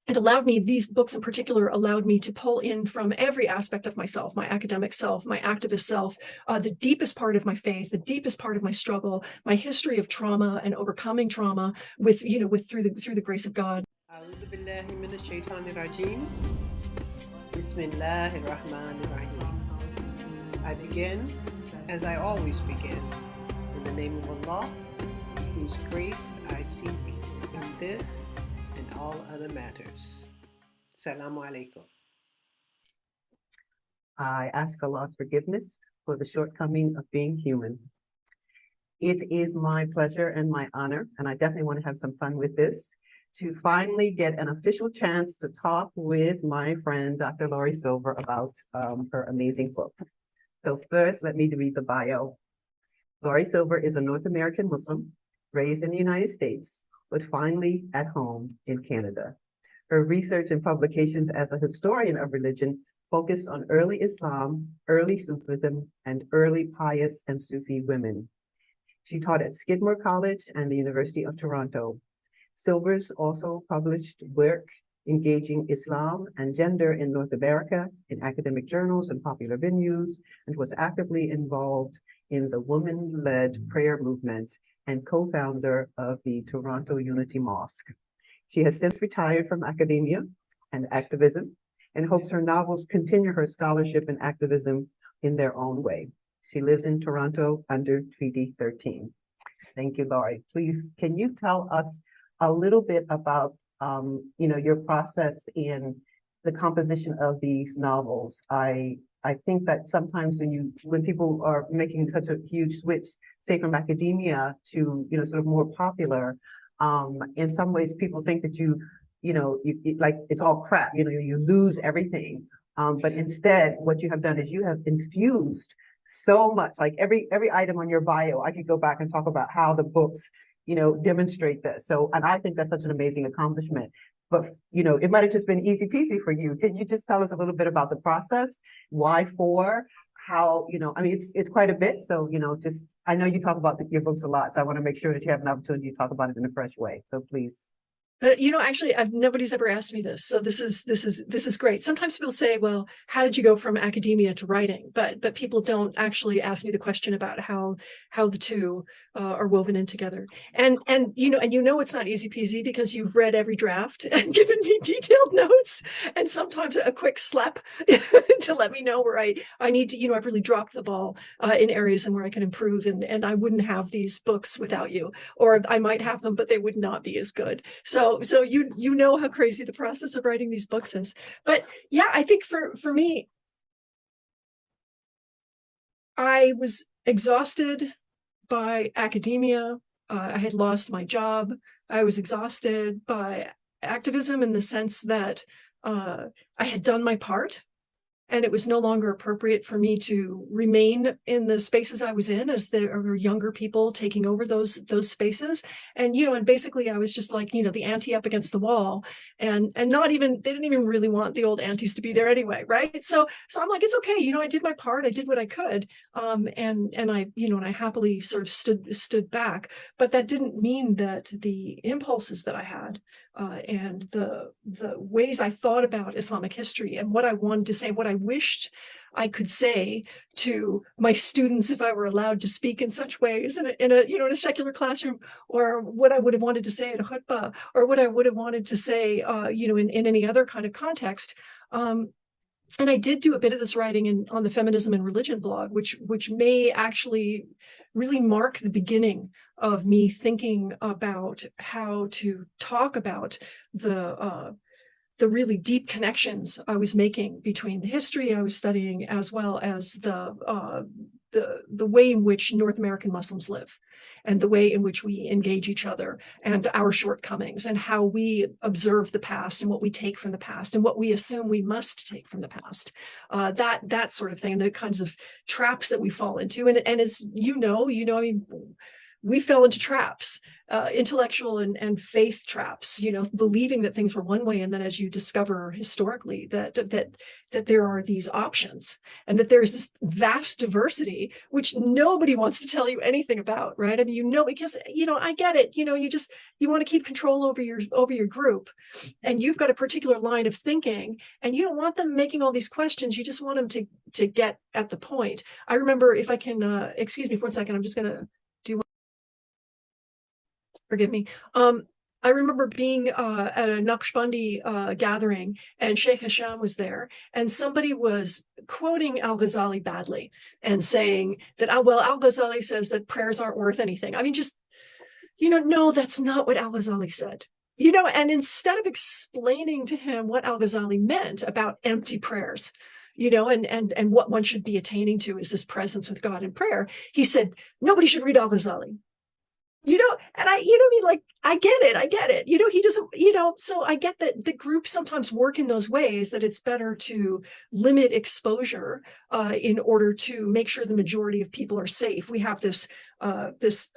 it allowed me, these books in particular allowed me to pull in from every aspect of myself, my academic self, my activist self, the deepest part of my faith, the deepest part of my struggle, my history of trauma and overcoming trauma with, with through the grace of God. أعوذ بالله من الشيطان الرجيم. بسم الله الرحمن الرحيم. I begin as I always begin, in the name of Allah, whose grace I seek in this and all other matters. Assalamu alaikum. I ask Allah's forgiveness for the shortcoming of being human. It is my pleasure and my honor, and I definitely want to have some fun with this, to finally get an official chance to talk with my friend, Dr. Laury Silver, about her amazing book. So first, let me read the bio. Laury Silver is a North American Muslim, raised in the United States, but finally at home in Canada. Her research and publications as a historian of religion focused on early Islam, early Sufism, and early pious and Sufi women. She taught at Skidmore College and the University of Toronto. Silvers also published work engaging Islam and gender in North America in academic journals and popular venues, and was actively involved in the woman-led prayer movement and co-founder of the Toronto Unity Mosque. She has since retired from academia and activism and hopes her novels continue her scholarship and activism in their own way. She lives in Toronto under Treaty 13. Thank you, Laury. Please, can you tell us a little bit about your process in the composition of these novels? I think that sometimes when people are making such a huge switch, say from academia to sort of more popular, in some ways people think that you like it's all crap. You lose everything. But instead, what you have done is you have infused so much. Like every item on your bio, I could go back and talk about how the books demonstrate this. So, and I think that's such an amazing accomplishment. But it might have just been easy peasy for you. Can you just tell us a little bit about the process? Why for? How, I mean, it's quite a bit. So, just I know you talk about your books a lot, so I want to make sure that you have an opportunity to talk about it in a fresh way. So please. Actually, nobody's ever asked me this, so this is great. Sometimes people say, "Well, how did you go from academia to writing?" But people don't actually ask me the question about how the two are woven in together. And it's not easy peasy because you've read every draft and given me detailed notes, and sometimes a quick slap to let me know where I need to. I've really dropped the ball in areas and where I can improve, and I wouldn't have these books without you, or I might have them, but they would not be as good. So you know how crazy the process of writing these books is. But yeah, I think for me, I was exhausted by academia. I had lost my job. I was exhausted by activism in the sense that I had done my part, and it was no longer appropriate for me to remain in the spaces I was in, as there were younger people taking over those spaces. And basically I was just like, the ante up against the wall, and they didn't even really want the old aunties to be there anyway, right? So I'm like, it's okay, I did my part, I did what I could, and I happily sort of stood back. But that didn't mean that the impulses that I had, and the ways I thought about Islamic history and what I wanted to say, what I wished I could say to my students if I were allowed to speak in such ways in a secular classroom, or what I would have wanted to say at a khutbah, or what I would have wanted to say in any other kind of context. And I did do a bit of this writing on the Feminism and Religion blog, which may actually really mark the beginning of me thinking about how to talk about the really deep connections I was making between the history I was studying, as well as the way in which North American Muslims live, and the way in which we engage each other, and our shortcomings, and how we observe the past, and what we take from the past, and what we assume we must take from the past. That sort of thing, the kinds of traps that we fall into. And as I mean, we fell into traps, intellectual and faith traps, believing that things were one way. And then as you discover historically that there are these options and that there's this vast diversity, which nobody wants to tell you anything about, right? I mean, because, I get it, you want to keep control over your group, and you've got a particular line of thinking, and you don't want them making all these questions. You just want them to get at the point. I remember, if I can, excuse me for 1 second, I'm just going to forgive me. I remember being at a Naqshbandi gathering, and Sheikh Hasham was there, and somebody was quoting Al-Ghazali badly and saying that, Al-Ghazali says that prayers aren't worth anything. I mean, just, no, that's not what Al-Ghazali said. And instead of explaining to him what Al-Ghazali meant about empty prayers, and what one should be attaining to is this presence with God in prayer, he said, nobody should read Al-Ghazali. And I get it. He doesn't, so I get that the groups sometimes work in those ways, that it's better to limit exposure in order to make sure the majority of people are safe. We have this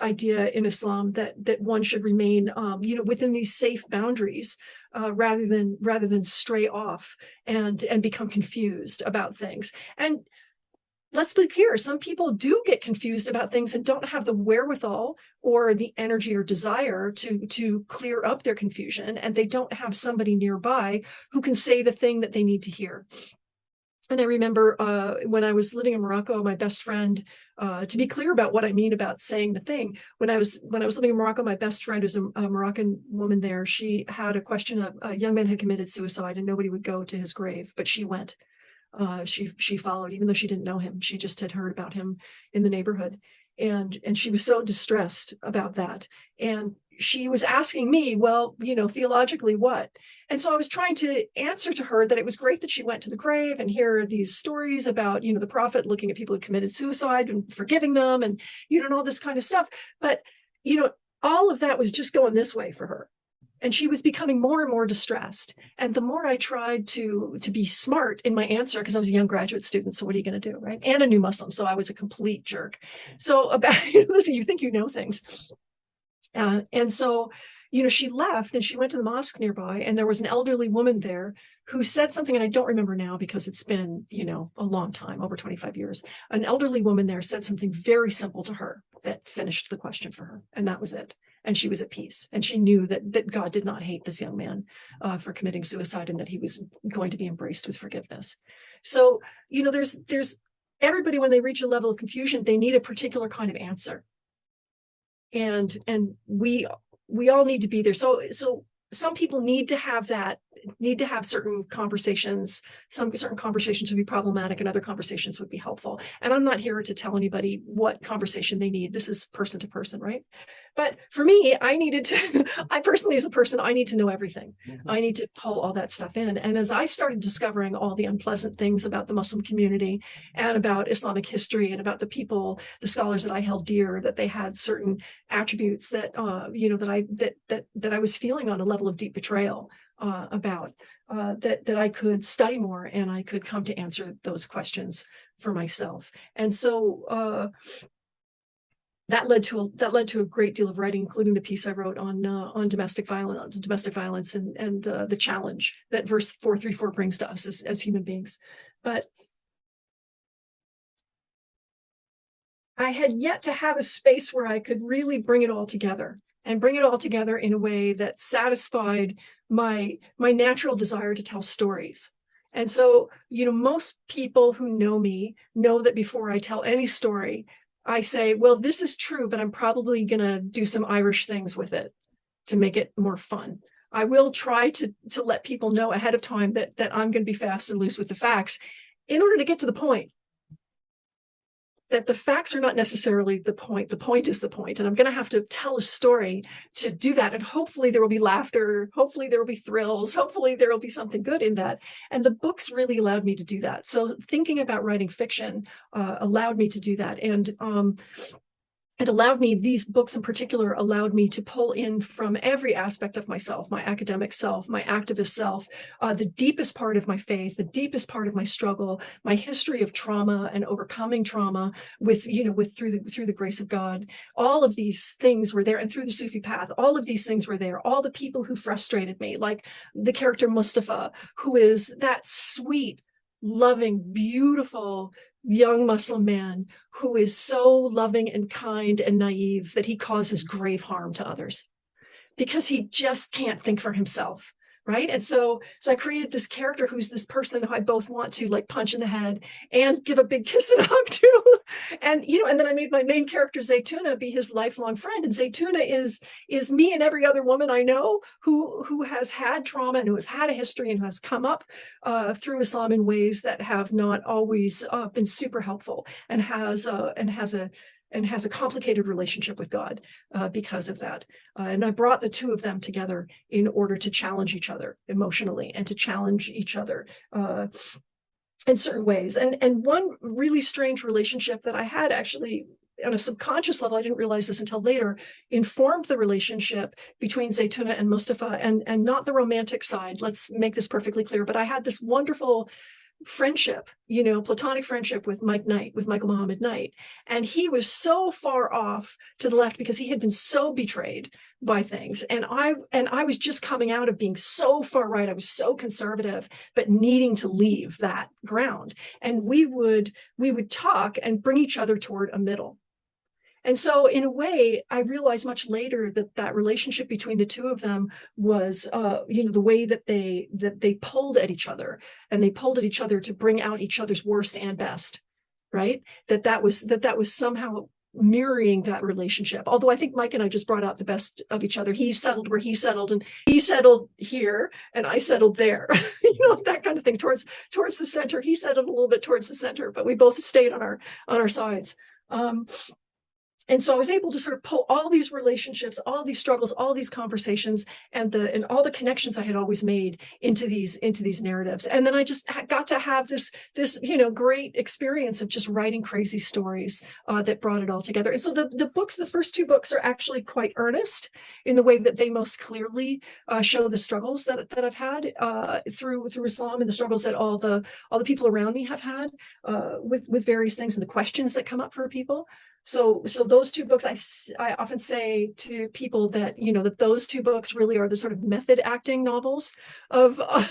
idea in Islam that one should remain, within these safe boundaries, rather than stray off and become confused about things. And let's be clear, some people do get confused about things and don't have the wherewithal or the energy or desire to clear up their confusion, and they don't have somebody nearby who can say the thing that they need to hear. And I remember when I was living in Morocco, my best friend, to be clear about what I mean about saying the thing, when I was living in Morocco, my best friend, who's a Moroccan woman there, she had a question. A young man had committed suicide and nobody would go to his grave, but she went. She followed, even though she didn't know him. She just had heard about him in the neighborhood, and she was so distressed about that. And she was asking me, well, theologically what? And so I was trying to answer to her that it was great that she went to the grave and hear these stories about, the prophet looking at people who committed suicide and forgiving them, and and all this kind of stuff. But all of that was just going this way for her. And she was becoming more and more distressed. And the more I tried to be smart in my answer, because I was a young graduate student, so what are you going to do, right? And a new Muslim, so I was a complete jerk. So listen, you think you know things. And so, she left and she went to the mosque nearby, and there was an elderly woman there who said something, and I don't remember now because it's been, a long time, over 25 years. An elderly woman there said something very simple to her that finished the question for her, and that was it. And she was at peace, and she knew that God did not hate this young man for committing suicide, and that he was going to be embraced with forgiveness. So, there's everybody, when they reach a level of confusion, they need a particular kind of answer. And we all need to be there. So some people need to have certain conversations. Some certain conversations would be problematic and other conversations would be helpful. And I'm not here to tell anybody what conversation they need. This is person to person, right? But for me, I personally, as a person, I need to know everything. Mm-hmm. I need to pull all that stuff in. And as I started discovering all the unpleasant things about the Muslim community and about Islamic history and about the people, the scholars that I held dear, that they had certain attributes that, that I was feeling on a level of deep betrayal about, that I could study more and I could come to answer those questions for myself. And so that led to a great deal of writing, including the piece I wrote on domestic violence, and the challenge that verse 434 brings to us as human beings. But I had yet to have a space where I could really bring it all together in a way that satisfied my natural desire to tell stories. And so, most people who know me know that before I tell any story, I say, well, this is true, but I'm probably going to do some Irish things with it to make it more fun. I will try to let people know ahead of time that I'm going to be fast and loose with the facts in order to get to the point. That the facts are not necessarily the point. The point is the point. And I'm going to have to tell a story to do that. And hopefully there will be laughter. Hopefully there will be thrills. Hopefully there will be something good in that. And the books really allowed me to do that. So thinking about writing fiction allowed me to do that. And it allowed me, these books in particular allowed me to pull in from every aspect of myself, my academic self, my activist self, the deepest part of my faith, the deepest part of my struggle, my history of trauma and overcoming trauma with, through the grace of God. All of these things were there, and through the Sufi path, all of these things were there. All the people who frustrated me, like the character Mustafa, who is that sweet, loving, beautiful young Muslim man who is so loving and kind and naive that he causes grave harm to others because he just can't think for himself. Right. And so I created this character who's this person who I both want to like punch in the head and give a big kiss and a hug to. And, and then I made my main character Zaytuna be his lifelong friend. And Zaytuna is me and every other woman I know who has had trauma and who has had a history and who has come up through Islam in ways that have not always been super helpful, and has a complicated relationship with God because of that. And I brought the two of them together in order to challenge each other emotionally and to challenge each other in certain ways. And one really strange relationship that I had, actually on a subconscious level, I didn't realize this until later, informed the relationship between Zaytuna and Mustafa, and not the romantic side. Let's make this perfectly clear. But I had this wonderful friendship, platonic friendship with Michael Muhammad Knight. And he was so far off to the left because he had been so betrayed by things. And I was just coming out of being so far right. I was so conservative, but needing to leave that ground. And we would talk and bring each other toward a middle. And so in a way, I realized much later that relationship between the two of them was, the way that they pulled at each other, and they pulled at each other to bring out each other's worst and best, right? That was somehow mirroring that relationship. Although I think Mike and I just brought out the best of each other. He settled where he settled, and he settled here, and I settled there, that kind of thing, towards the center. He settled a little bit towards the center, but we both stayed on our sides. And so I was able to sort of pull all these relationships, all these struggles, all these conversations, and all the connections I had always made into these narratives. And then I just got to have this great experience of just writing crazy stories that brought it all together. And so the first two books are actually quite earnest in the way that they most clearly show the struggles that I've had through Islam, and the struggles that all the people around me have had with various things, and the questions that come up for people. So those two books, I often say to people that, that those two books really are the sort of method acting novels of them,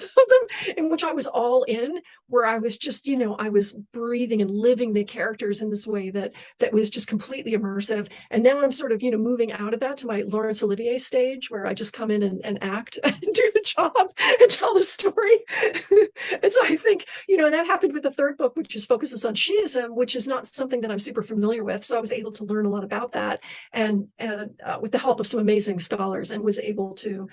in which I was all in, where I was just, I was breathing and living the characters in this way that was just completely immersive. And now I'm sort of, moving out of that to my Laurence Olivier stage, where I just come in and act and do the job and tell the story. And so I think, that happened with the third book, which focuses on Shiism, which is not something that I'm super familiar with. So I was able to learn a lot about that, and with the help of some amazing scholars, and was able to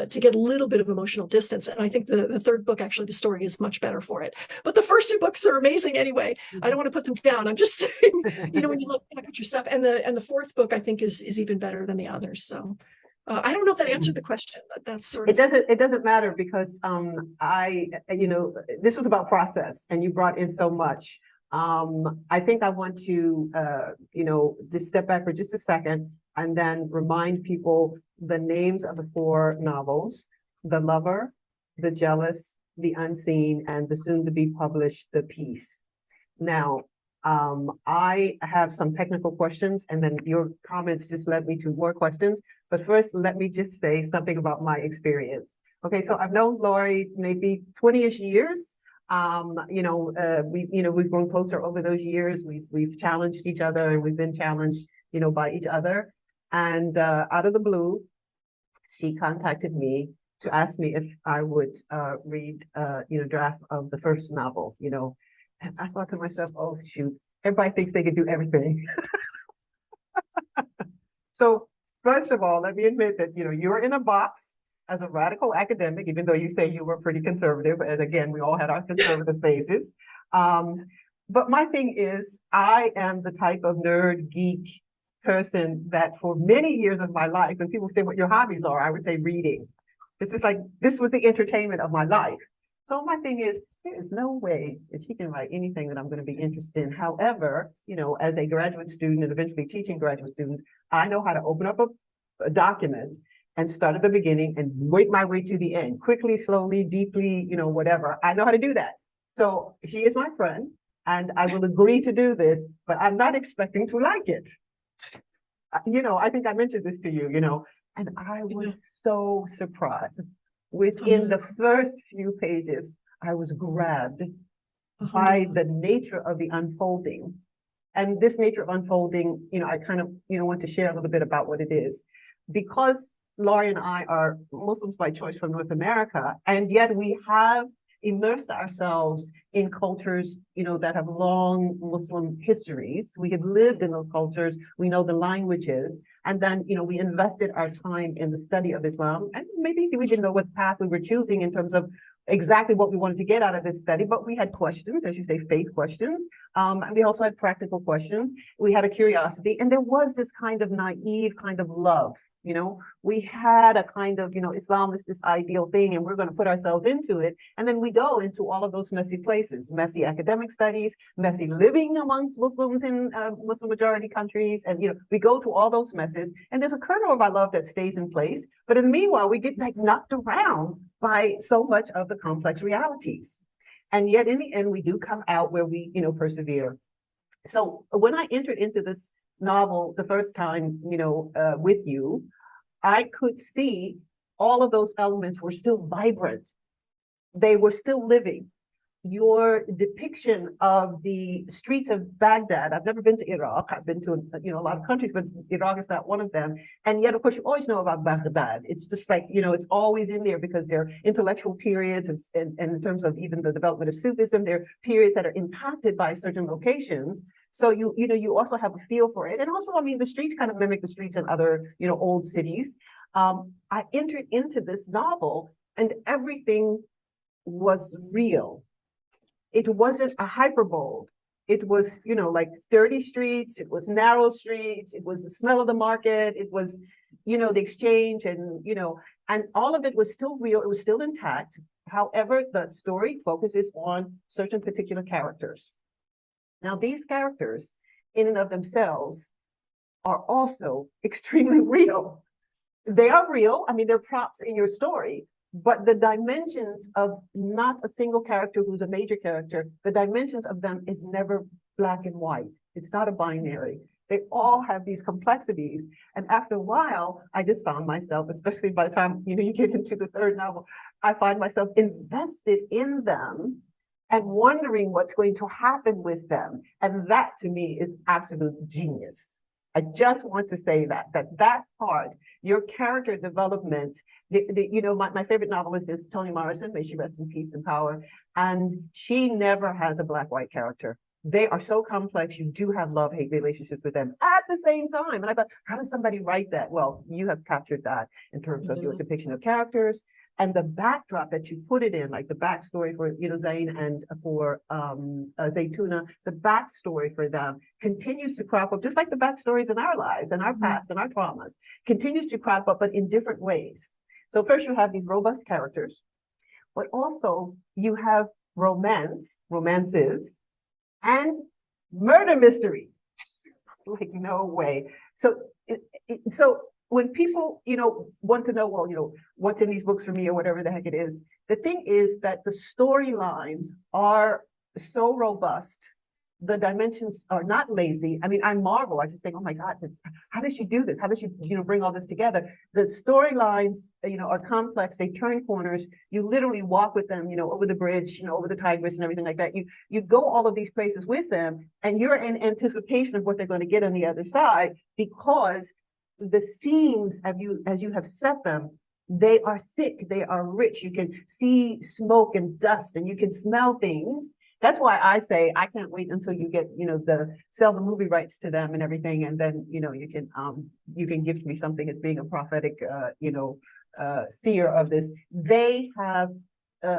get a little bit of emotional distance. And I think the third book, actually, the story is much better for it. But the first two books are amazing anyway. I don't want to put them down. I'm just saying, when you look back at your stuff, and the fourth book, I think, is even better than the others. So I don't know if that answered the question, but that's sort of. It doesn't matter, because this was about process, and you brought in so much. I think I want to, just step back for just a second and then remind people the names of the four novels: The Lover, The Jealous, The Unseen, and the soon-to-be published The Peace. Now, I have some technical questions, and then your comments just led me to more questions. But first, let me just say something about my experience. Okay, so I've known Laury maybe 20-ish years. We've grown closer over those years. We've challenged each other, and we've been challenged, by each other. And out of the blue, she contacted me to ask me if I would read, draft of the first novel. And I thought to myself, oh shoot, everybody thinks they can do everything. So first of all, let me admit that you're in a box as a radical academic, even though you say you were pretty conservative, and again, we all had our conservative phases. But my thing is, I am the type of nerd geek person that for many years of my life, when people say what your hobbies are, I would say reading. It's just like, this was the entertainment of my life. So my thing is, there's no way that she can write anything that I'm going to be interested in. However, as a graduate student and eventually teaching graduate students, I know how to open up a document and start at the beginning and work my way to the end, quickly, slowly, deeply, whatever. I know how to do that. So she is my friend, and I will agree to do this, but I'm not expecting to like it. I think I mentioned this to you, and I was so surprised. Within the first few pages, I was grabbed by the nature of the unfolding. And this nature of unfolding, I kind of, want to share a little bit about what it is. Because Laurie and I are Muslims by choice from North America, and yet we have immersed ourselves in cultures, that have long Muslim histories. We have lived in those cultures. We know the languages. And then, we invested our time in the study of Islam. And maybe we didn't know what path we were choosing in terms of exactly what we wanted to get out of this study, but we had questions, as you say, faith questions. And we also had practical questions. We had a curiosity, and there was this kind of naive kind of love. We had a kind of, Islam is this ideal thing, and we're going to put ourselves into it. And then we go into all of those messy places, messy academic studies, messy living amongst Muslims in Muslim majority countries. And, we go to all those messes, and there's a kernel of our love that stays in place. But in the meanwhile, we get like knocked around by so much of the complex realities. And yet in the end, we do come out where we, persevere. So when I entered into this novel the first time, with you, I could see all of those elements were still vibrant. They were still living. Your depiction of the streets of Baghdad. I've never been to Iraq. I've been to a lot of countries, but Iraq is not one of them. And yet, of course, you always know about Baghdad. It's just like it's always in there because there are intellectual periods, and in terms of even the development of Sufism, there are periods that are impacted by certain locations. So you also have a feel for it, and also, I mean, the streets kind of mimic the streets in other old cities. I entered into this novel, and everything was real. It wasn't a hyperbole. It was, like dirty streets. It was narrow streets. It was the smell of the market. It was, the exchange, and all of it was still real. It was still intact. However, the story focuses on certain particular characters. Now, these characters, in and of themselves, are also extremely real. They are real. I mean, they're props in your story, but the dimensions of not a single character who's a major character, the dimensions of them is never black and white. It's not a binary. They all have these complexities. And after a while, I just found myself, especially by the time you get into the third novel, I find myself invested in them and wondering what's going to happen with them. And that to me is absolute genius. I just want to say that part, your character development, my favorite novelist is Toni Morrison, may she rest in peace and power. And she never has a black-white character. They are so complex. You do have love-hate relationships with them at the same time. And I thought, how does somebody write that? Well, you have captured that in terms of your depiction of characters and the backdrop that you put it in, like the backstory for Zayn and for Zaytuna, the backstory for them continues to crop up, just like the backstories in our lives and our past and our traumas, continues to crop up, but in different ways. So first you have these robust characters, but also you have romances, and murder mysteries. Like, no way. So when people, want to know, well, what's in these books for me or whatever the heck it is, the thing is that the storylines are so robust. The dimensions are not lazy. I mean, I marvel. I just think, oh my God, how does she do this? How does she, bring all this together? The storylines, are complex. They turn corners. You literally walk with them, over the bridge, over the Tigris and everything like that. You go all of these places with them, and you're in anticipation of what they're going to get on the other side because the scenes, as you have set them, they are thick. They are rich. You can see smoke and dust, and you can smell things. That's why I say I can't wait until you get, sell the movie rights to them and everything, and then you can gift me something as being a prophetic seer of this. They have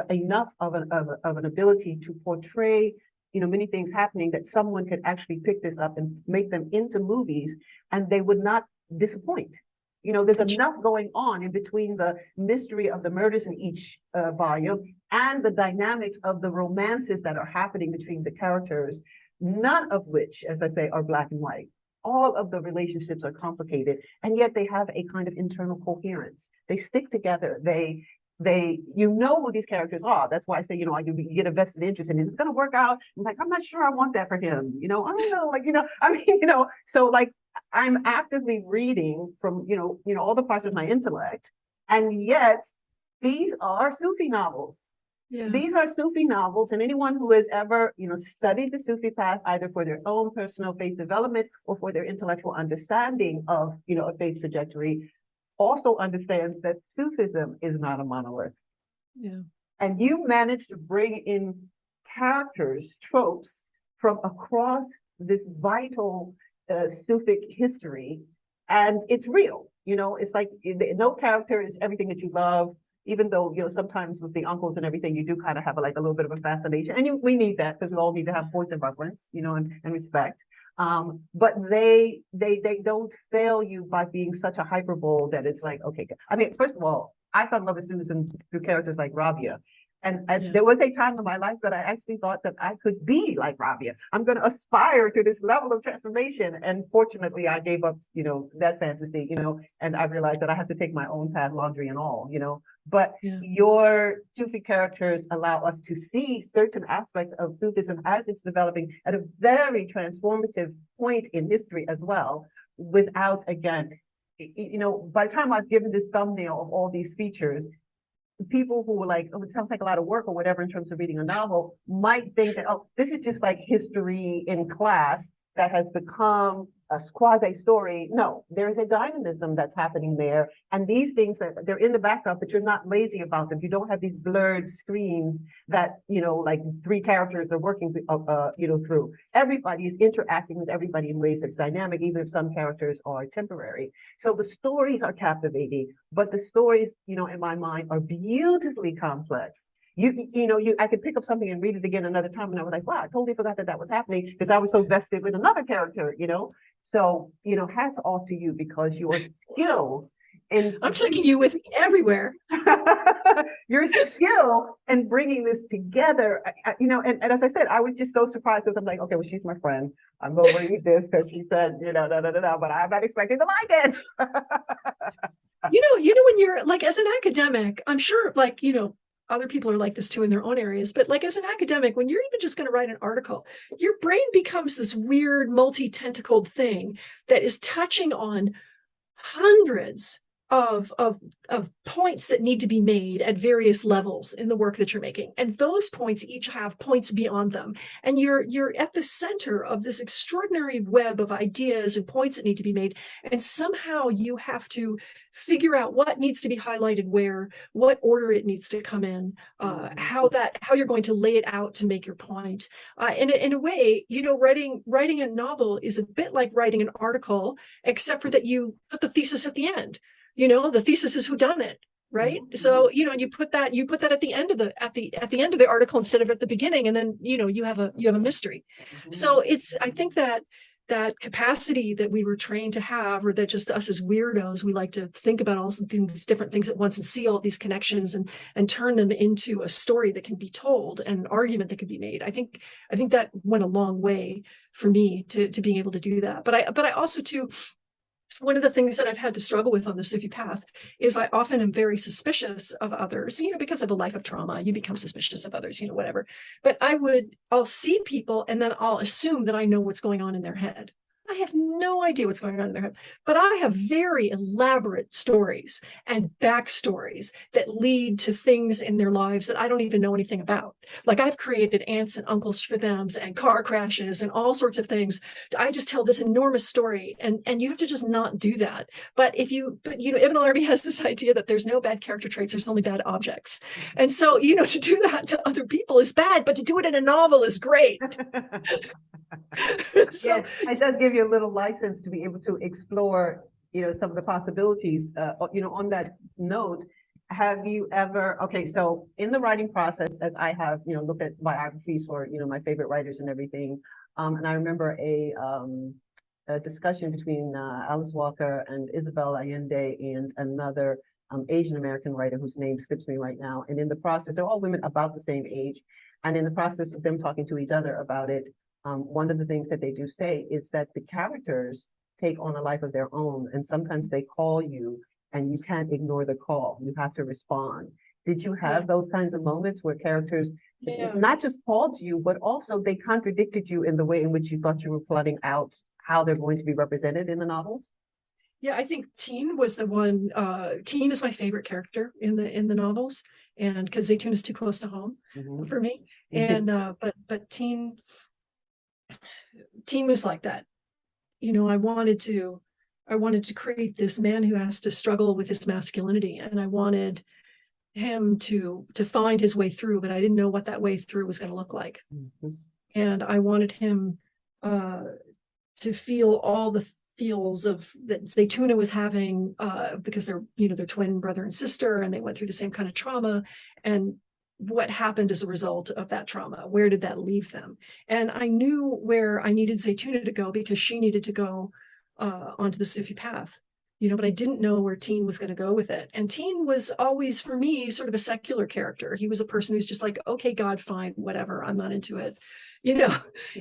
enough of an ability to portray many things happening that someone could actually pick this up and make them into movies, and they would not disappoint. There's enough going on in between the mystery of the murders in each volume and the dynamics of the romances that are happening between the characters, none of which, as I say, are black and white. All of the relationships are complicated, and yet they have a kind of internal coherence. They stick together. You know who these characters are. That's why I say, you get a vested interest in it. It's going to work out. I'm like, I'm not sure I want that for him. I don't know. So like I'm actively reading from, all the parts of my intellect. And yet these are Sufi novels. Yeah. These are Sufi novels, and anyone who has ever, studied the Sufi path, either for their own personal faith development or for their intellectual understanding of, a faith trajectory, also understands that Sufism is not a monolith. Yeah. And you manage to bring in characters, tropes from across this vital Sufic history, and it's real. It's like no character is everything that you love. Even though, sometimes with the uncles and everything, you do kind of have a little bit of a fascination. And we need that because we all need to have points of reference, and respect. But they don't fail you by being such a hyperbole that it's like, okay. I mean, first of all, I fell in love with Susan through characters like Rabia. And there was a time in my life that I actually thought that I could be like Rabia. I'm going to aspire to this level of transformation. And fortunately, I gave up, that fantasy, and I realized that I have to take my own path, laundry and all, But your Sufi characters allow us to see certain aspects of Sufism as it's developing at a very transformative point in history as well, without, again, by the time I've given this thumbnail of all these features, people who were like, oh, it sounds like a lot of work or whatever in terms of reading a novel might think that, oh, this is just like history in class that has become a quasi story. No, there is a dynamism that's happening there. And these things they're in the background, but you're not lazy about them. You don't have these blurred screens that, like three characters are working, through. Everybody is interacting with everybody in ways that's dynamic, even if some characters are temporary. So the stories are captivating, but the stories, in my mind, are beautifully complex. I could pick up something and read it again another time, and I was like, wow, I totally forgot that was happening because I was so vested with another character, So, hats off to you because your skill in I'm taking you with me everywhere. your skill in bringing this together, and as I said, I was just so surprised because I'm like, okay, well, she's my friend. I'm going to read this because she said, but I'm not expecting to like it. When you're like, as an academic, I'm sure, like, other people are like this too in their own areas, but like as an academic, when you're even just going to write an article, your brain becomes this weird multi-tentacled thing that is touching on hundreds of points that need to be made at various levels in the work that you're making, and those points each have points beyond them, and you're at the center of this extraordinary web of ideas and points that need to be made, and somehow you have to figure out what needs to be highlighted where, what order it needs to come in, how you're going to lay it out to make your point. In a way, writing a novel is a bit like writing an article, except for that you put the thesis at the end. The thesis is whodunit, right? Mm-hmm. So and you put that at the end of the article instead of at the beginning, and then you have a mystery. Mm-hmm. So I think that capacity that we were trained to have, or that just us as weirdos, we like to think about all these different things at once and see all these connections and turn them into a story that can be told and an argument that can be made. I think that went a long way for me to being able to do that. But I also too, one of the things that I've had to struggle with on the Sufi path is I often am very suspicious of others, because of a life of trauma. You become suspicious of others, whatever. But I'll see people and then I'll assume that I know what's going on in their head. I have no idea what's going on in their head, but I have very elaborate stories and backstories that lead to things in their lives that I don't even know anything about. Like I've created aunts and uncles for them and car crashes and all sorts of things. I just tell this enormous story, and you have to just not do that. But Ibn Arabi has this idea that there's no bad character traits, there's only bad objects. And so, to do that to other people is bad, but to do it in a novel is great. So, yes, it does give you a little license to be able to explore, some of the possibilities. On that note, have you ever? Okay, so in the writing process, as I have, looked at biographies for, my favorite writers and everything, and I remember a a discussion between Alice Walker and Isabel Allende and another Asian American writer whose name slips me right now. And in the process, they're all women about the same age. And in the process of them talking to each other about it, one of the things that they do say is that the characters take on a life of their own. And sometimes they call you and you can't ignore the call. You have to respond. Did you have those kinds of moments where characters not just called to you, but also they contradicted you in the way in which you thought you were plotting out how they're going to be represented in the novels? Yeah, I think Teen was the one. Teen is my favorite character in the novels, and because Zaytun is too close to home for me. And but Teen was like that. You know, I wanted to create this man who has to struggle with his masculinity, and I wanted him to find his way through, but I didn't know what that way through was going to look like. And I wanted him to feel all the feels of that Zaytuna was having because they're they're twin brother and sister, and they went through the same kind of trauma, and what happened as a result of that trauma. Where did that leave them? And I knew where I needed Zaytuna to go because she needed to go onto the Sufi path, but I didn't know where Teen was going to go with it. And Teen was always, for me, sort of a secular character. He was a person who's just like, okay, God, fine, whatever, I'm not into it.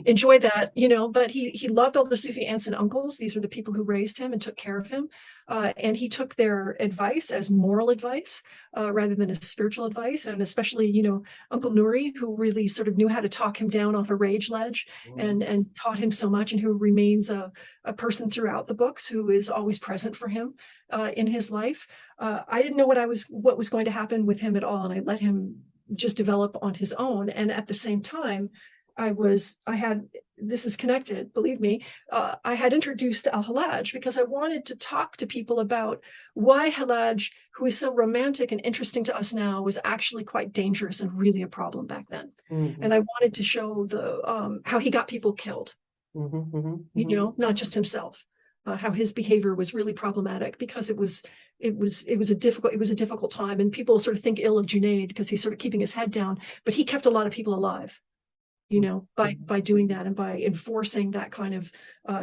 Enjoy that, but he loved all the Sufi aunts and uncles. These were the people who raised him and took care of him. And he took their advice as moral advice rather than as spiritual advice. And especially, Uncle Nuri, who really sort of knew how to talk him down off a rage ledge and taught him so much, and who remains a person throughout the books, who is always present for him in his life. I didn't know what was going to happen with him at all. And I let him just develop on his own. And at the same time, this is connected, believe me, I had introduced Al-Hallaj because I wanted to talk to people about why Hallaj, who is so romantic and interesting to us now, was actually quite dangerous and really a problem back then. And I wanted to show how he got people killed, not just himself. How his behavior was really problematic because it was a difficult time, and people sort of think ill of Junaid because he's sort of keeping his head down, but he kept a lot of people alive. By doing that and by enforcing that kind of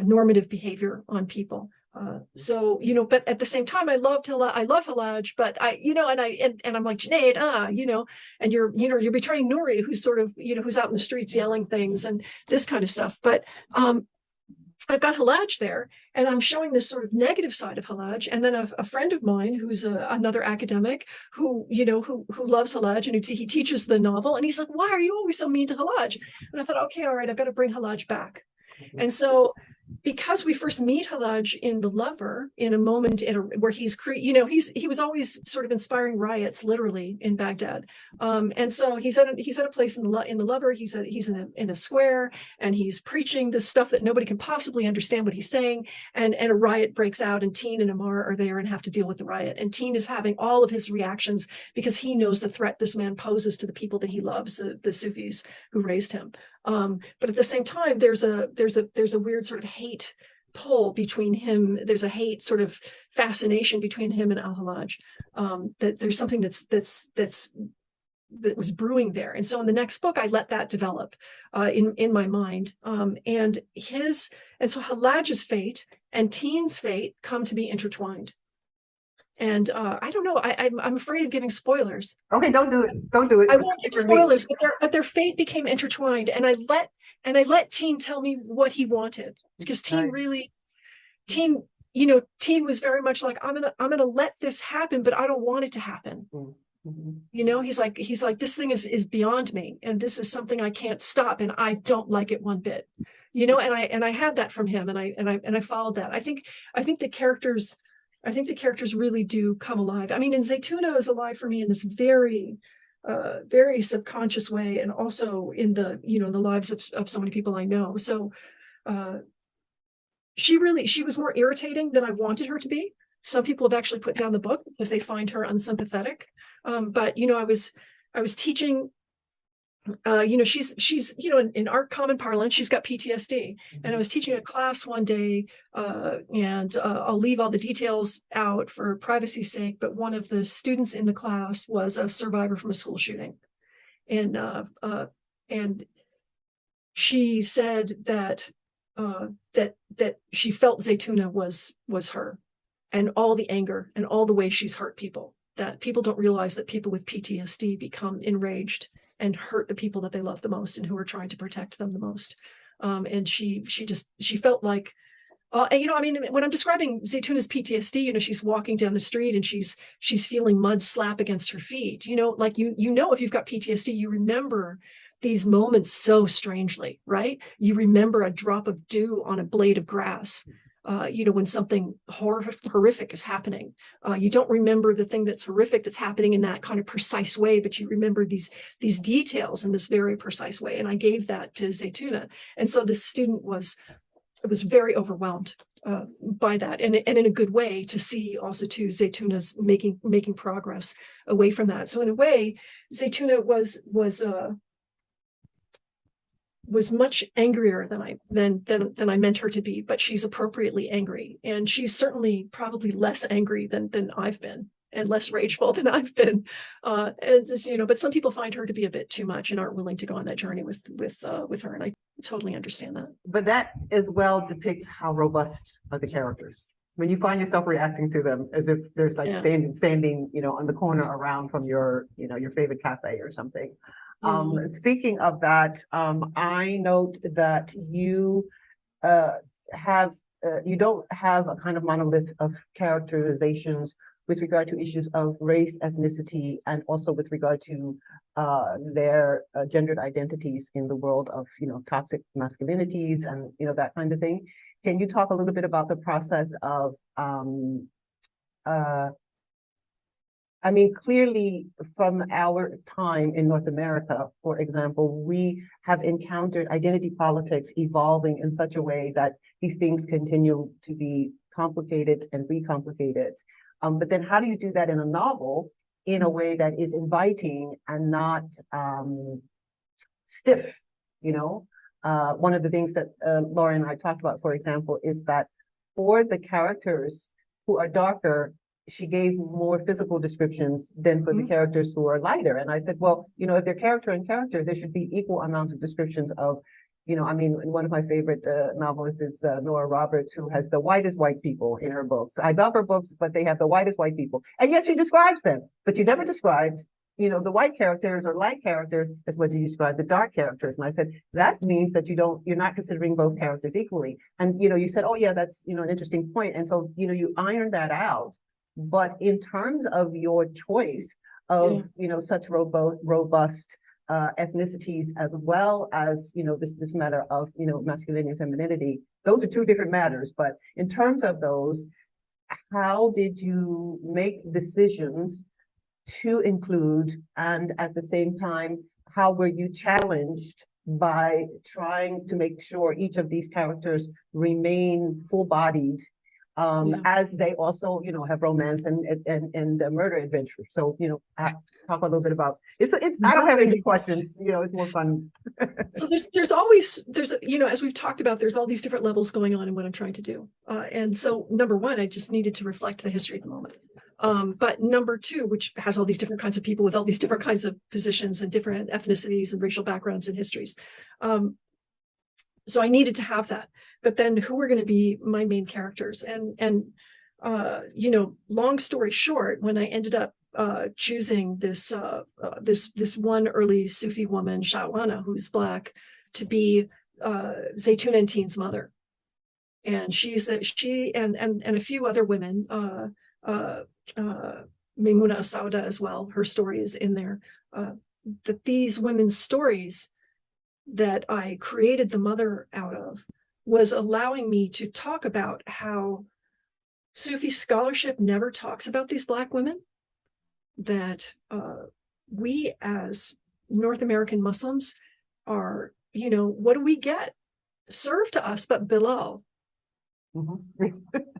normative behavior on people. But at the same time, I love Hallaj, but and I'm like, Junaid, and you're betraying Nuri, who's sort of, who's out in the streets yelling things and this kind of stuff. But I've got Hallaj there, and I'm showing this sort of negative side of Hallaj. And then a friend of mine who's another academic who loves Hallaj, and he teaches the novel, and he's like, why are you always so mean to Hallaj? And I thought, okay, all right, I've got to bring Hallaj back. And so, because we first meet Hallaj in The Lover, in a moment where he was always sort of inspiring riots, literally, in Baghdad. And so he's at a place in the Lover. He's in a square, and he's preaching this stuff that nobody can possibly understand what he's saying. And a riot breaks out, and Teen and Amar are there and have to deal with the riot. And Teen is having all of his reactions because he knows the threat this man poses to the people that he loves, the Sufis who raised him. But at the same time, there's a weird sort of hate pull between him. There's a hate sort of fascination between him and Al-Hallaj. That there's something that was brewing there. And so in the next book, I let that develop in my mind. And so Hallaj's fate and Teen's fate come to be intertwined. And I don't know. I'm afraid of giving spoilers. Okay, don't do it. Don't do it. I won't give spoilers, but their fate became intertwined, and I let Teen tell me what he wanted, because Teen was very much like, I'm gonna let this happen, but I don't want it to happen. He's like, this thing is beyond me, and this is something I can't stop, and I don't like it one bit. And I had that from him, and I followed that. I think the characters really do come alive. I mean, and Zaytuna is alive for me in this very, very subconscious way, and also in the lives of so many people I know. So she was more irritating than I wanted her to be. Some people have actually put down the book because they find her unsympathetic. But I was teaching. She's in our common parlance, she's got PTSD. And I was teaching a class one day, and I'll leave all the details out for privacy's sake, but one of the students in the class was a survivor from a school shooting. And she said that that she felt Zaytuna was her, and all the anger and all the ways she's hurt people. That people don't realize that people with PTSD become enraged and hurt the people that they love the most and who are trying to protect them the most. And she felt like, I mean, when I'm describing Zaytuna's PTSD, she's walking down the street and she's feeling mud slap against her feet. Like if you've got PTSD, you remember these moments so strangely, right? You remember a drop of dew on a blade of grass. When something horrific is happening, you don't remember the thing that's horrific that's happening in that kind of precise way, but you remember these details in this very precise way. And I gave that to Zaytuna, and so the student was very overwhelmed by that, and in a good way, to see also too Zaytuna's making progress away from that. So in a way, Zaytuna was much angrier than I meant her to be, but she's appropriately angry, and she's certainly probably less angry than I've been, and less rageful than I've been. But some people find her to be a bit too much and aren't willing to go on that journey with her, and I totally understand that. But that as well depicts how robust are the characters. When you find yourself reacting to them as if there's like standing, on the corner around from your favorite cafe or something. Speaking of that, I note that you you don't have a kind of monolith of characterizations with regard to issues of race, ethnicity, and also with regard to their gendered identities in the world of toxic masculinities and that kind of thing. Can you talk a little bit about the process of I mean, clearly from our time in North America, for example, we have encountered identity politics evolving in such a way that these things continue to be complicated and recomplicated. But then how do you do that in a novel in a way that is inviting and not stiff, One of the things that Laury and I talked about, for example, is that for the characters who are darker, she gave more physical descriptions than for the characters who are lighter. And I said, well, if they're character and character, there should be equal amounts of descriptions of, one of my favorite novelists is Nora Roberts, who has the whitest white people in her books. I love her books, but they have the whitest white people. And yet she describes them, but you never described, the white characters or light characters as what you describe the dark characters. And I said, that means that you're not considering both characters equally. And, you said, oh yeah, that's, an interesting point. And so, you iron that out. But in terms of your choice of, such robust ethnicities, as well as, this matter of, masculinity and femininity, those are two different matters. But in terms of those, how did you make decisions to include, and at the same time, how were you challenged by trying to make sure each of these characters remain full-bodied as they also, have romance and murder adventure. So, talk a little bit about it's. I don't have any questions. It's more fun. So there's always as we've talked about, there's all these different levels going on in what I'm trying to do. And so number one, I just needed to reflect the history of the moment. But number two, which has all these different kinds of people with all these different kinds of positions and different ethnicities and racial backgrounds and histories. So I needed to have that, but then who were going to be my main characters? And long story short, when I ended up choosing this one early Sufi woman, Shawana, who's Black, to be Zaytuna and Teen's mother, and she and a few other women, Maimuna Sauda as well. Her story is in there. That these women's stories that I created the mother out of was allowing me to talk about how Sufi scholarship never talks about these Black women, that we as North American Muslims are, what do we get served to us but Bilal?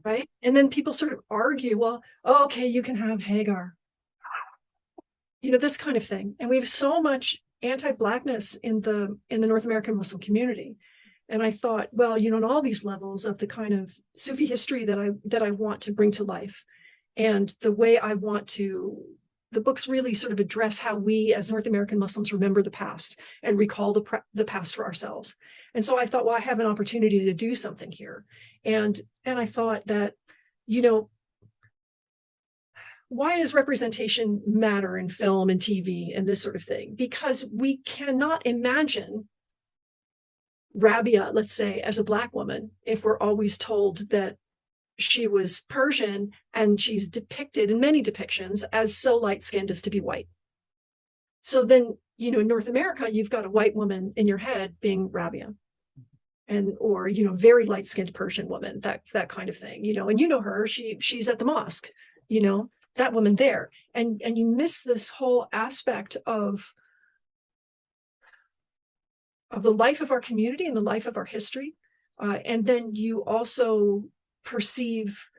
Right? And then people sort of argue, well, okay, you can have Hagar. This kind of thing. And we have so much anti-Blackness in the North American Muslim community. And I thought, well, on all these levels of the kind of Sufi history that I want to bring to life, and the way I want to the books really sort of address how we as North American Muslims remember the past and recall the past for ourselves. And so I thought, well, I have an opportunity to do something here. And I thought that, you know, why does representation matter in film and TV and this sort of thing? Because we cannot imagine Rabia, let's say, as a Black woman, if we're always told that she was Persian and she's depicted in many depictions as so light-skinned as to be white. So then, you know, in North America, you've got a white woman in your head being Rabia, and or, you know, very light-skinned Persian woman, that kind of thing, you know, and you know her, she's at the mosque, you know, that woman there. And you miss this whole aspect of the life of our community and the life of our history. And then you also perceive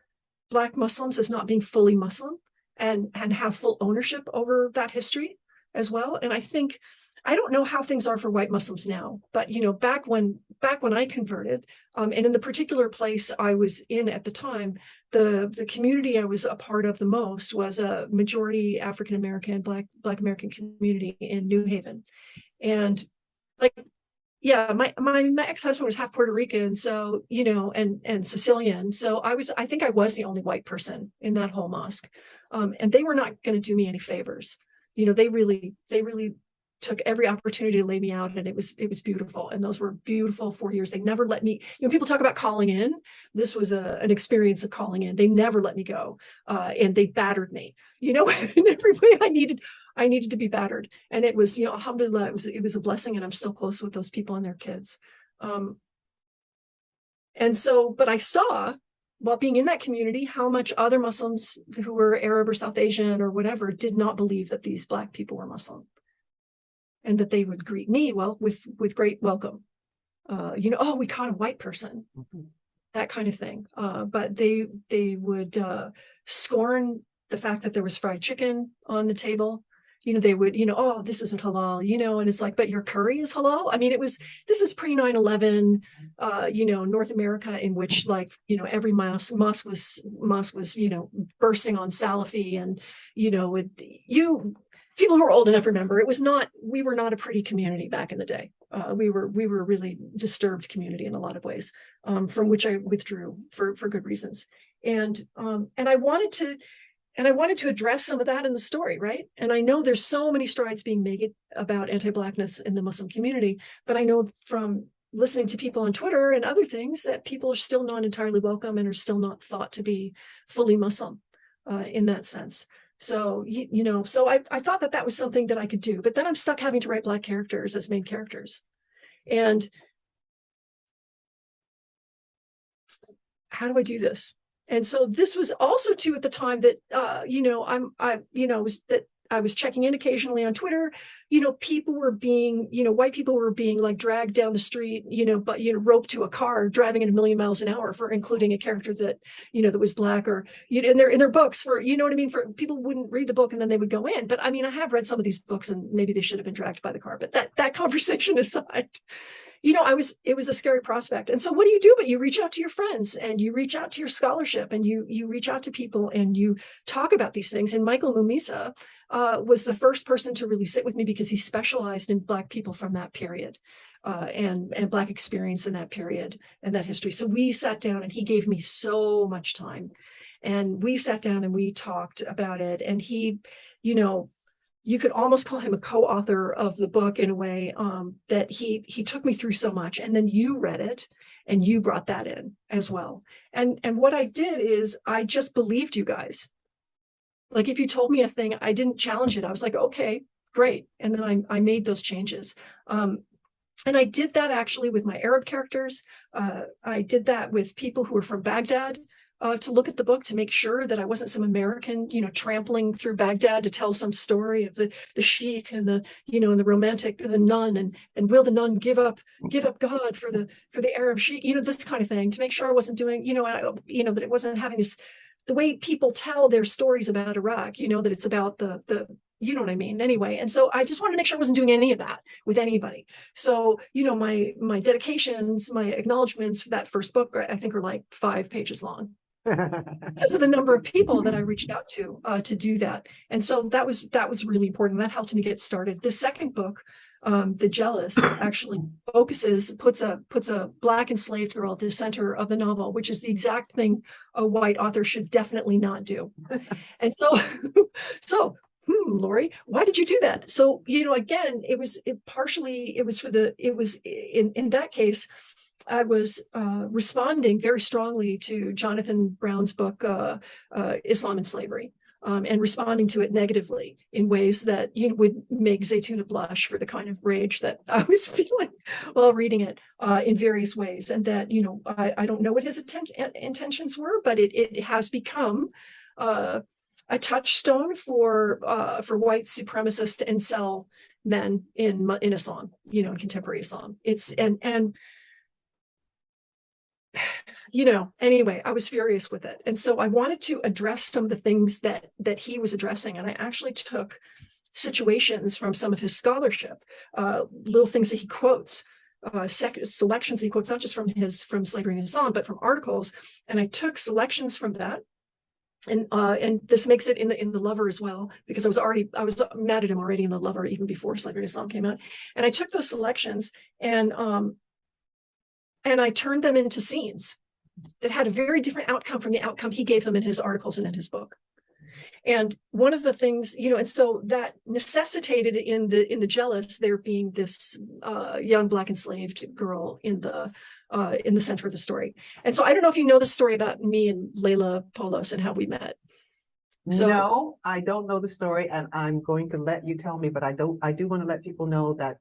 Black Muslims as not being fully Muslim and have full ownership over that history as well. And I think, I don't know how things are for white Muslims now, but you know, back when I converted, and in the particular place I was in at the time, the community I was a part of the most was a majority African American, Black American community in New Haven. And like, yeah, my ex-husband was half Puerto Rican, so you know, and Sicilian. So I think I was the only white person in that whole mosque. And they were not going to do me any favors. You know, they really took every opportunity to lay me out, and it was beautiful. And those were beautiful 4 years. They never let me, you know, people talk about calling in. This was an experience of calling in. They never let me go. And they battered me, you know, in every way I needed to be battered. And it was, you know, alhamdulillah, it was a blessing, and I'm still close with those people and their kids. And so, but I saw, while being in that community, how much other Muslims who were Arab or South Asian or whatever did not believe that these Black people were Muslim, and that they would greet me with great welcome. You know, oh, we caught a white person, that kind of thing. But they would scorn the fact that there was fried chicken on the table. You know, they would, you know, oh, this isn't halal, you know, and it's like, but your curry is halal. I mean, this is pre 9/11, you know, North America, in which, like, you know, every mosque was, you know, bursting on Salafi, and, you know, people who are old enough remember, we were not a pretty community back in the day. We were a really disturbed community in a lot of ways, from which I withdrew for good reasons. And I wanted to address some of that in the story, right? And I know there's so many strides being made about anti-Blackness in the Muslim community, but I know from listening to people on Twitter and other things that people are still not entirely welcome and are still not thought to be fully Muslim in that sense. So, you know, so I thought that was something that I could do, but then I'm stuck having to write Black characters as main characters. And how do I do this? And so this was also too at the time that, you know, I was checking in occasionally on Twitter, you know, white people were being like dragged down the street, you know, but, you know, roped to a car driving at 1,000,000 miles an hour for including a character that, you know, that was Black, or, you know, in their books, for, you know what I mean? For people wouldn't read the book and then they would go in. But I mean, I have read some of these books and maybe they should have been dragged by the car, but that conversation aside, you know, it was a scary prospect. And so what do you do? But you reach out to your friends, and you reach out to your scholarship, and you reach out to people, and you talk about these things. And Michael Mumisa was the first person to really sit with me, because he specialized in Black people from that period, and Black experience in that period and that history. So we sat down, and he gave me so much time, and we sat down and we talked about it. And he, you know, you could almost call him a co-author of the book in a way, that he took me through so much. And then you read it and you brought that in as well. And what I did is I just believed you guys. Like, if you told me a thing, I didn't challenge it. I was like, okay, great. And then I made those changes. And I did that actually with my Arab characters. I did that with people who were from Baghdad, to look at the book to make sure that I wasn't some American, you know, trampling through Baghdad to tell some story of the sheik and the, you know, and the romantic, the nun, and will the nun give up God for the Arab sheik, you know, this kind of thing, to make sure I wasn't doing, you know, that it wasn't having this, the way people tell their stories about Iraq, you know, that it's about the you know what I mean? Anyway, and so I just wanted to make sure I wasn't doing any of that with anybody. So, you know, my dedications, my acknowledgments for that first book, I think, are like 5 pages long. because of the number of people that I reached out to do that. And so that was really important. That helped me get started. The second book, The Jealous, actually puts a Black enslaved girl at the center of the novel, which is the exact thing a white author should definitely not do. And so, so Laury, why did you do that? So, again, it was in that case, I was responding very strongly to Jonathan Brown's book, Islam and Slavery, and responding to it negatively in ways that would make Zaytuna blush for the kind of rage that I was feeling while reading it in various ways. And that, I don't know what his intentions were, but it has become a touchstone for white supremacist incel men in Islam, in contemporary Islam. Anyway, I was furious with it. And so I wanted to address some of the things that he was addressing. And I actually took situations from some of his scholarship, little things that he quotes, selections he quotes, not just from Slavery and Islam, but from articles. And I took selections from that. And this makes it in the Lover as well, because I was mad at him already in the Lover even before Slavery and Islam came out. And I took those selections and I turned them into scenes that had a very different outcome from the outcome he gave them in his articles and in his book. And one of the things, and so that necessitated in the Jealous there being this young Black enslaved girl in the center of the story. And so I don't know if you know the story about me and Layla Polos and how we met. So, no, I don't know the story, and I'm going to let you tell me, but I do want to let people know that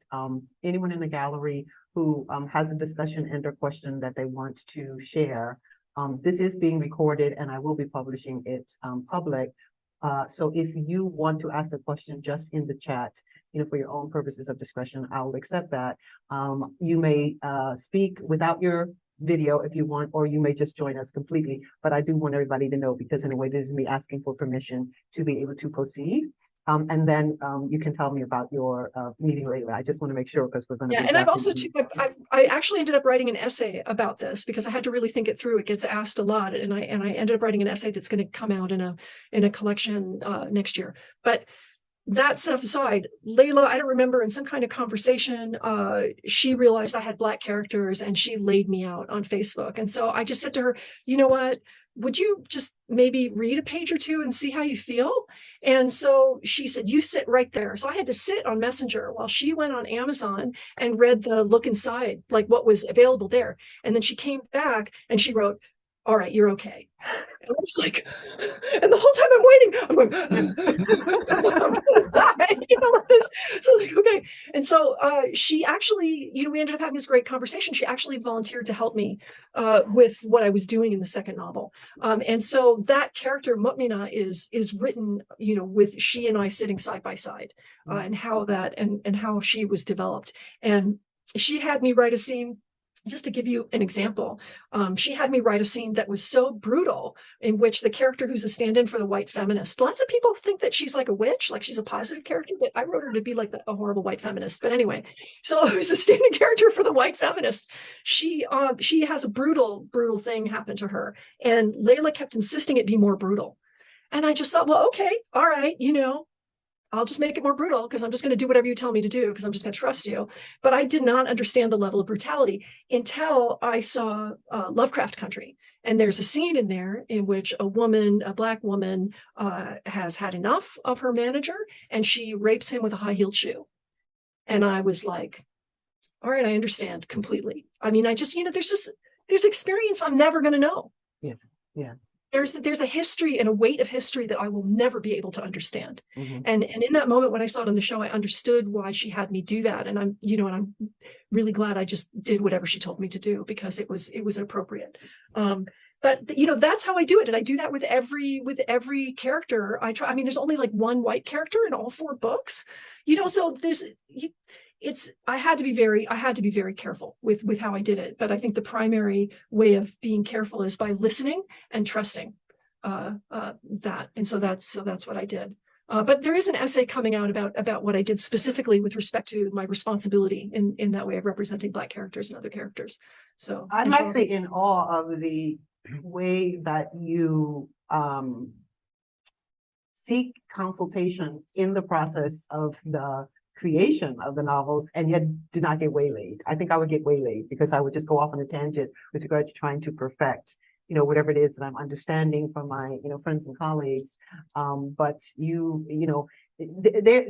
anyone in the gallery who has a discussion and or question that they want to share, this is being recorded and I will be publishing it public. So if you want to ask a question just in the chat, for your own purposes of discretion, I will accept that. You may speak without your video if you want, or you may just join us completely. But I do want everybody to know, because in a way, this is me asking for permission to be able to proceed. And then you can tell me about your meeting later. I just want to make sure, because we're going to be. Yeah, and I've also I actually ended up writing an essay about this because I had to really think it through. It gets asked a lot, and I ended up writing an essay that's going to come out in a collection next year. But that stuff aside, Layla, I don't remember, in some kind of conversation, she realized I had Black characters and she laid me out on Facebook. And so I just said to her, you know what? Would you just maybe read a page or two and see how you feel? And so she said, you sit right there. So I had to sit on Messenger while she went on Amazon and read the look inside, like what was available there. And then she came back and she wrote, all right, you're okay. And I was like, and the whole time I'm waiting, I'm going, I'm gonna die, like this. So like, okay. And so she actually, we ended up having this great conversation. She actually volunteered to help me with what I was doing in the second novel. And so that character, Mutmina, is written, with she and I sitting side by side, and how that and how she was developed. And she had me write a scene. Just to give you an example, she had me write a scene that was so brutal, in which the character who's a stand-in for the white feminist, lots of people think that she's like a witch, like she's a positive character, but I wrote her to be like a horrible white feminist. But anyway, so who's the stand-in character for the white feminist? She has a brutal thing happen to her, and Layla kept insisting it be more brutal. And I just thought, well, okay, all right, I'll just make it more brutal because I'm just going to do whatever you tell me to do because I'm just going to trust you. But I did not understand the level of brutality until I saw Lovecraft Country. And there's a scene in there in which a Black woman, has had enough of her manager and she rapes him with a high-heeled shoe. And I was like, all right, I understand completely. I mean, there's experience I'm never going to know. Yes, yeah. There's a history and a weight of history that I will never be able to understand. Mm-hmm. And in that moment when I saw it on the show, I understood why she had me do that. And I'm really glad I just did whatever she told me to do, because it was appropriate. But that's how I do it. And I do that with every character I try. I mean, there's only like one white character in all 4 books, so I had to be very careful with how I did it. But I think the primary way of being careful is by listening and trusting that. And so that's what I did. But there is an essay coming out about what I did specifically with respect to my responsibility in that way of representing Black characters and other characters. So I'm actually in awe of the way that you seek consultation in the process of the creation of the novels and yet do not get waylaid. I think I would get waylaid because I would just go off on a tangent with regard to trying to perfect, whatever it is that I'm understanding from my, friends and colleagues. But there,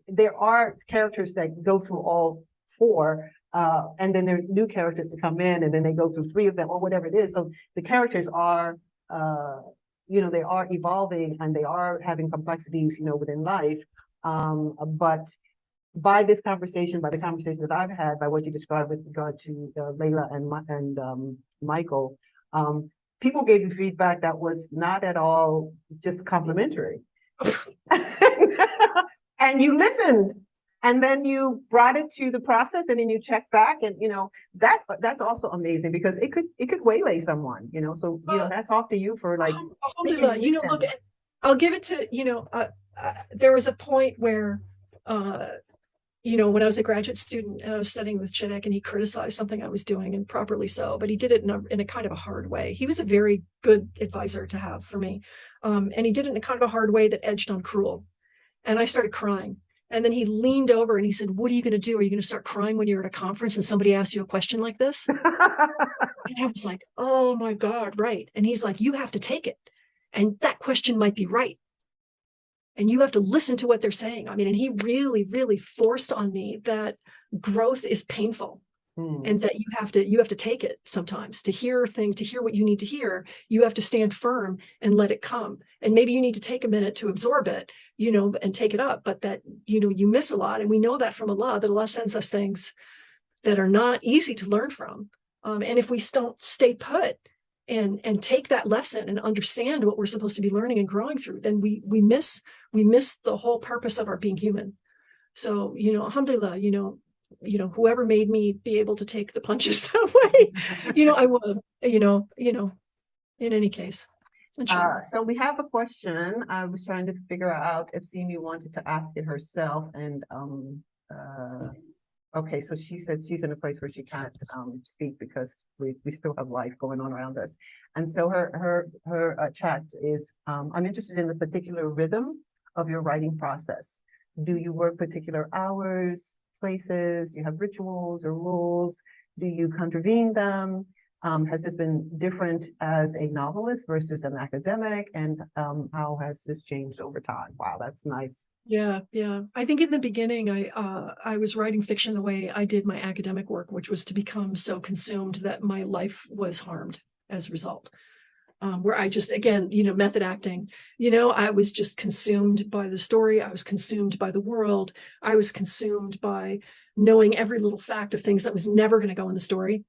there are characters that go through all four, and then there are new characters to come in, and then they go through three of them or whatever it is. So the characters are, they are evolving and they are having complexities, within life. But by this conversation, by the conversation that I've had, by what you described with regard to Layla and Michael, people gave you feedback that was not at all just complimentary. And you listened, and then you brought it to the process, and then you checked back, and that's also amazing because it could waylay someone, so that's off to you for like look, I'll give it to there was a point where when I was a graduate student and I was studying with Chidek, and he criticized something I was doing, and properly so, but he did it in a kind of a hard way. He was a very good advisor to have for me, and he did it in a kind of a hard way that edged on cruel. And I started crying. And then he leaned over and he said, "What are you going to do? Are you going to start crying when you're at a conference and somebody asks you a question like this?" And I was like, "Oh my God, right." And he's like, "You have to take it. And that question might be right. And you have to listen to what they're saying." I mean, and he really, really forced on me that growth is painful. And that you have to take it sometimes to hear what you need to hear. You have to stand firm and let it come. And maybe you need to take a minute to absorb it, and take it up. But that, you miss a lot. And we know that from Allah, that Allah sends us things that are not easy to learn from. And if we don't stay put and take that lesson and understand what we're supposed to be learning and growing through, then we miss the whole purpose of our being human. So, alhamdulillah, whoever made me be able to take the punches that way, I would, in any case. So we have a question. I was trying to figure out if Simi wanted to ask it herself, and okay, so she says she's in a place where she can't speak because we still have life going on around us. And so her chat is, I'm interested in the particular rhythm of your writing process. Do you work particular hours, places? Do you have rituals or rules? Do you contravene them? Has this been different as a novelist versus an academic? And how has this changed over time? Wow, that's nice. Yeah. I think in the beginning, I was writing fiction the way I did my academic work, which was to become so consumed that my life was harmed as a result. Where I just, again, method acting, I was just consumed by the story. I was consumed by the world. I was consumed by knowing every little fact of things that was never going to go in the story,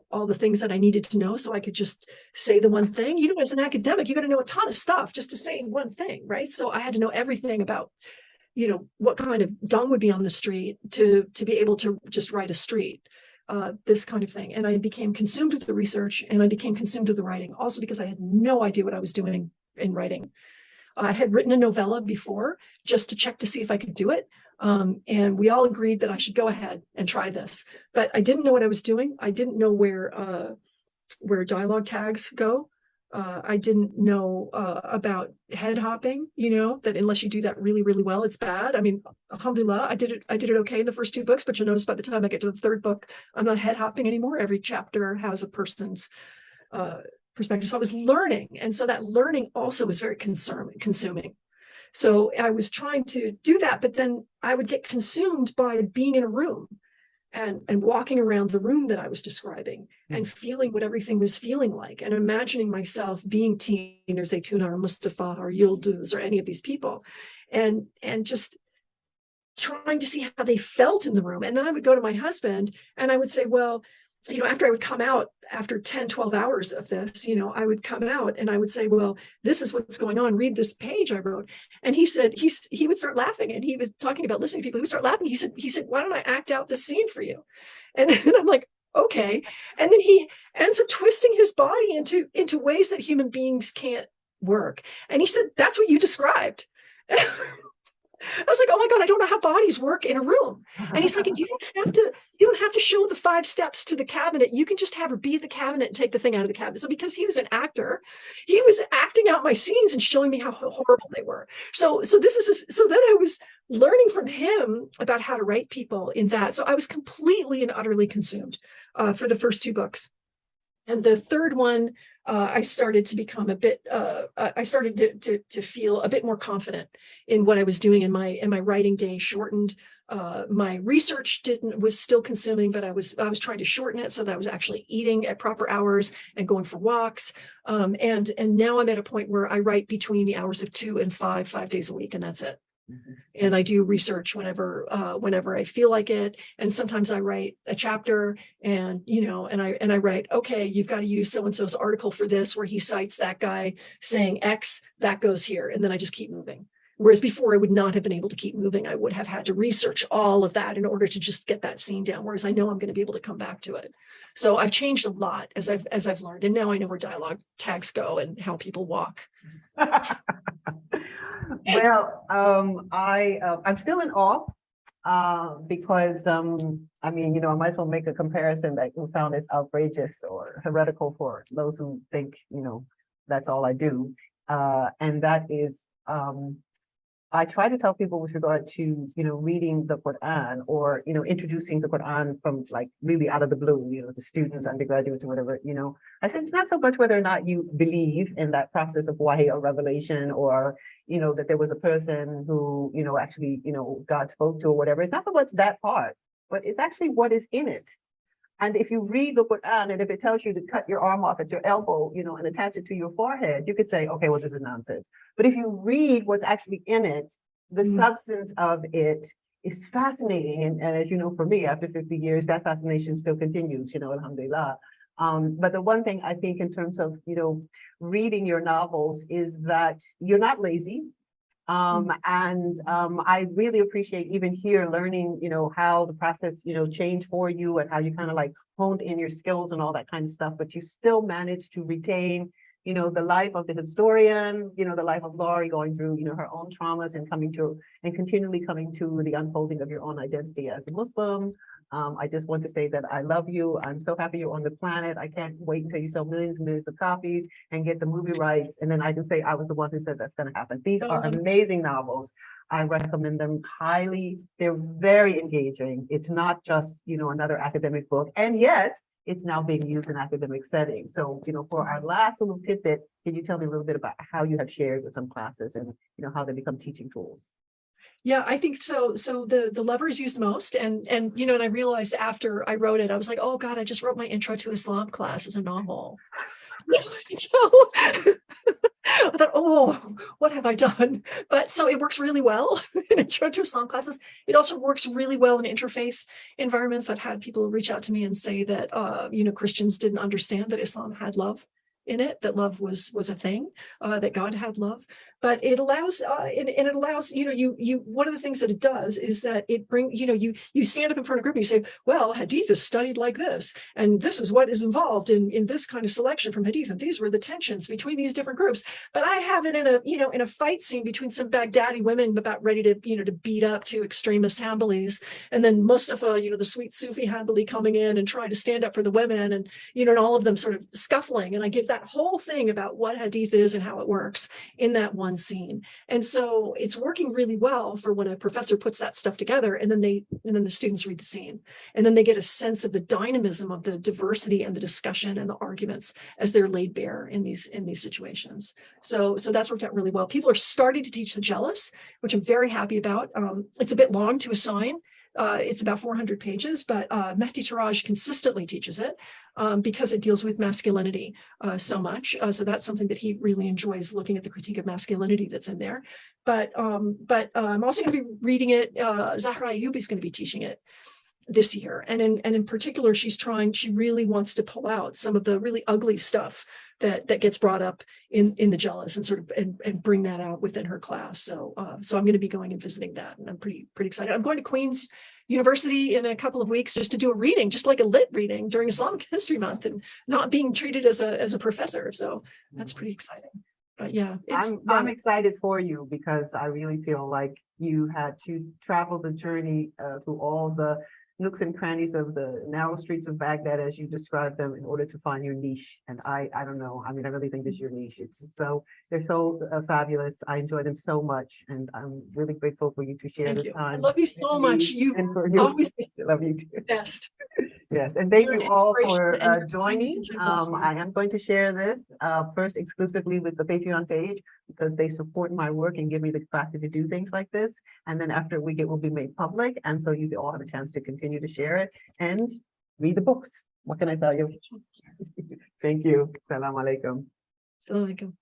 all the things that I needed to know so I could just say the one thing. As an academic, you got to know a ton of stuff just to say one thing, right? So I had to know everything about, what kind of dung would be on the street to be able to just write a street. This kind of thing. And I became consumed with the research, and I became consumed with the writing, also because I had no idea what I was doing in writing. I had written a novella before just to check to see if I could do it. And we all agreed that I should go ahead and try this, but I didn't know what I was doing. I didn't know where dialogue tags go. I didn't know about head hopping, that unless you do that really, really well, it's bad. I mean, alhamdulillah, I did it okay in the first two books, but you'll notice by the time I get to the third book, I'm not head hopping anymore. Every chapter has a person's perspective. So I was learning. And so that learning also was very consuming. So I was trying to do that, but then I would get consumed by being in a room and walking around the room that I was describing and feeling what everything was feeling like, and imagining myself being Teen or Zaytuna or Mustafa or Yıldız or any of these people, and just trying to see how they felt in the room. And then I would go to my husband and I would say, well, after I would come out after 10, 12 hours of this, I would come out and I would say, well, this is what's going on. Read this page I wrote. And he said, he would start laughing, and he was talking about listening to people. He would start laughing. He said, why don't I act out this scene for you? And I'm like, okay. And then he ends up twisting his body into ways that human beings can't work. And he said, that's what you described. I was like, oh my God, I don't know how bodies work in a room. And he's like, you don't have to show the 5 steps to the cabinet. You can just have her be at the cabinet and take the thing out of the cabinet. So because he was an actor, he was acting out my scenes and showing me how horrible they were. So then I was learning from him about how to write people in that. So I was completely and utterly consumed for the first 2 books. And the third one, I started to become a bit. I started to feel a bit more confident in what I was doing, and my writing day shortened. My research was still consuming, but I was trying to shorten it so that I was actually eating at proper hours and going for walks. And now I'm at a point where I write between the hours of 2 and 5 days a week, and that's it. And I do research whenever I feel like it. And sometimes I write a chapter, and I write, okay, you've got to use so and so's article for this, where he cites that guy saying X, that goes here, and then I just keep moving. Whereas before, I would not have been able to keep moving. I would have had to research all of that in order to just get that scene down. Whereas I know I'm going to be able to come back to it. So I've changed a lot as I've learned, and now I know where dialogue tags go and how people walk. Well, I'm still in awe because I mean, I might as well make a comparison that will sound as outrageous or heretical for those who think, that's all I do. And that is, I try to tell people with regard to, reading the Quran, or, introducing the Quran from like really out of the blue, to students, undergraduates, or whatever, I said, it's not so much whether or not you believe in that process of wahy or revelation, or, that there was a person who, actually, God spoke to or whatever. It's not so much that part, but it's actually what is in it. And if you read the Quran, and if it tells you to cut your arm off at your elbow, and attach it to your forehead, you could say, okay, well, this is nonsense. But if you read what's actually in it, the substance of it is fascinating. And as you know, for me, after 50 years, that fascination still continues, alhamdulillah. But the one thing I think in terms of, reading your novels is that you're not lazy. And I really appreciate even here learning, how the process, changed for you, and how you kind of like honed in your skills and all that kind of stuff, but you still managed to retain, the life of the historian, the life of Laury going through, her own traumas and continually coming to the unfolding of your own identity as a Muslim. I just want to say that I love you. I'm so happy you're on the planet. I can't wait until you sell millions and millions of copies and get the movie rights. And then I can say I was the one who said that's going to happen. These are amazing novels. I recommend them highly. They're very engaging. It's not just, another academic book. And yet it's now being used in academic settings. So, for our last little tidbit, can you tell me a little bit about how you have shared with some classes and, how they become teaching tools? Yeah, I think so. So the lover is used most, and I realized after I wrote it, I was like, oh God, I just wrote my Intro to Islam class as a novel. So I thought, oh, what have I done? But so it works really well in Intro to Islam classes. It also works really well in interfaith environments. I've had people reach out to me and say that Christians didn't understand that Islam had love in it, that love was a thing, that God had love. But it allows, and it allows, you one of the things that it does is that it brings, you stand up in front of a group and you say, well, Hadith is studied like this, and this is what is involved in this kind of selection from Hadith, and these were the tensions between these different groups. But I have it in a fight scene between some Baghdadi women about ready to, to beat up two extremist Hanbalis, and then Mustafa, the sweet Sufi Hanbali coming in and trying to stand up for the women, and, and all of them sort of scuffling. And I give that whole thing about what Hadith is and how it works in that one scene. And so it's working really well for when a professor puts that stuff together, and then the students read the scene, and then they get a sense of the dynamism of the diversity and the discussion and the arguments as they're laid bare in these situations. So that's worked out really well. People are starting to teach the Jealous, which I'm very happy about. It's a bit long to assign. It's about 400 pages, but Mehdi Taraj consistently teaches it because it deals with masculinity so much. So that's something that he really enjoys, looking at the critique of masculinity that's in there. But I'm also going to be reading it. Zahra Ayyubi is going to be teaching it this year. And in particular, she really wants to pull out some of the really ugly stuff that gets brought up in the Jealous, and sort of and bring that out within her class. So I'm going to be going and visiting that, and I'm pretty excited. I'm going to Queen's University in a couple of weeks just to do a reading, just like a lit reading during Islamic History Month, and not being treated as a professor. So that's pretty exciting. But yeah, I'm excited for you, because I really feel like You had to travel the journey through all the nooks and crannies of the narrow streets of Baghdad, as you described them, in order to find your niche. And I don't know. I mean, I really think this is your niche. It's so, they're so fabulous. I enjoy them so much, and I'm really grateful for you to share Thank this you. I time love you with so much. me You've and for you. always been I love you too. the best. Yes, and thank You're an you all inspiration, for and your kindness joining. and generosity. I am going to share this first exclusively with the Patreon page because they support my work and give me the capacity to do things like this. And then after a week, it will be made public. And so you all have a chance to continue to share it and read the books. What can I tell you? Thank you. Salam alaikum. Assalamu alaikum.